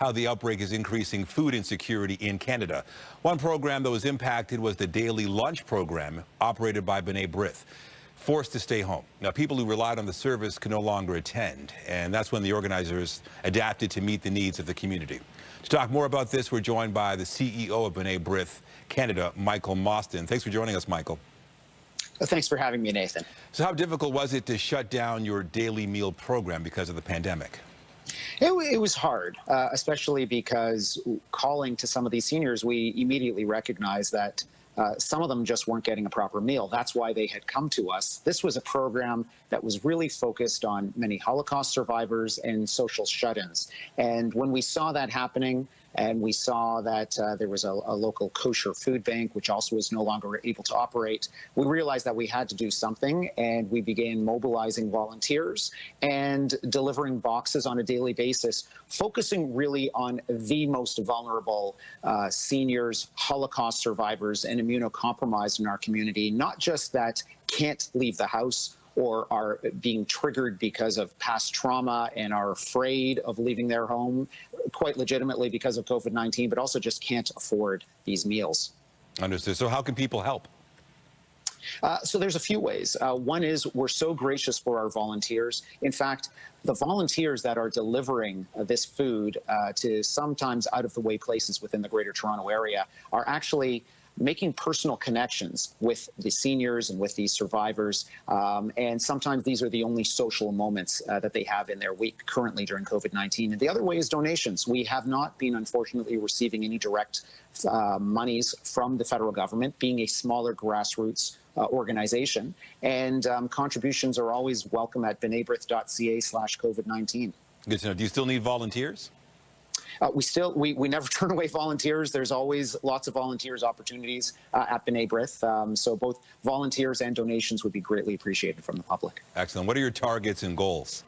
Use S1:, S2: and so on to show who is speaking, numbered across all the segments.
S1: how the outbreak is increasing food insecurity in Canada. One program that was impacted was the daily lunch program operated by B'nai B'rith. Forced to stay home. Now, people who relied on the service can no longer attend, and that's when the organizers adapted to meet the needs of the community. To talk more about this, we're joined by the CEO of B'nai B'rith Canada, Michael Mostyn. Thanks for joining us, Michael.
S2: Thanks for having me, Nathan.
S1: So how difficult was it to shut down your daily meal program because of the pandemic?
S2: It was hard, especially because calling to some of these seniors, we immediately recognized that some of them just weren't getting a proper meal. That's why they had come to us. This was a program that was really focused on many Holocaust survivors and social shut-ins. And when we saw that happening, and we saw that there was a local kosher food bank, which also was no longer able to operate, we realized that we had to do something, and we began mobilizing volunteers and delivering boxes on a daily basis, focusing really on the most vulnerable seniors, Holocaust survivors, and immunocompromised in our community, not just that can't leave the house or are being triggered because of past trauma and are afraid of leaving their home, quite legitimately because of COVID-19, but also just can't afford these meals.
S1: Understood. So how can people help?
S2: So there's a few ways. One is we're so gracious for our volunteers. In fact, the volunteers that are delivering this food to sometimes out-of-the-way places within the Greater Toronto Area are actually making personal connections with the seniors and with these survivors. And sometimes these are the only social moments that they have in their week currently during COVID-19. And the other way is donations. We have not been, unfortunately, receiving any direct monies from the federal government, being a smaller grassroots organization. And contributions are always welcome at bnaibrith.ca/COVID-19.
S1: Good to know. Do you still need volunteers?
S2: We never turn away volunteers. There's always lots of volunteers opportunities at B'nai B'rith. So both volunteers and donations would be greatly appreciated from the public.
S1: Excellent. What are your targets and goals?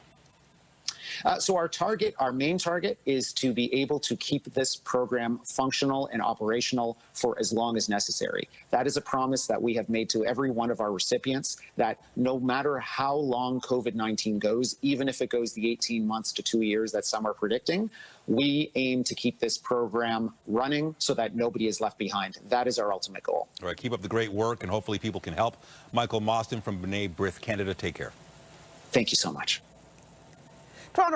S2: So our main target is to be able to keep this program functional and operational for as long as necessary. That is a promise that we have made to every one of our recipients, that no matter how long COVID-19 goes, even if it goes the 18 months to 2 years that some are predicting, we aim to keep this program running so that nobody is left behind. That is our ultimate goal.
S1: All right, keep up the great work, and hopefully people can help. Michael Mostyn from B'nai B'rith Canada, take care.
S2: Thank you so much.
S3: Toronto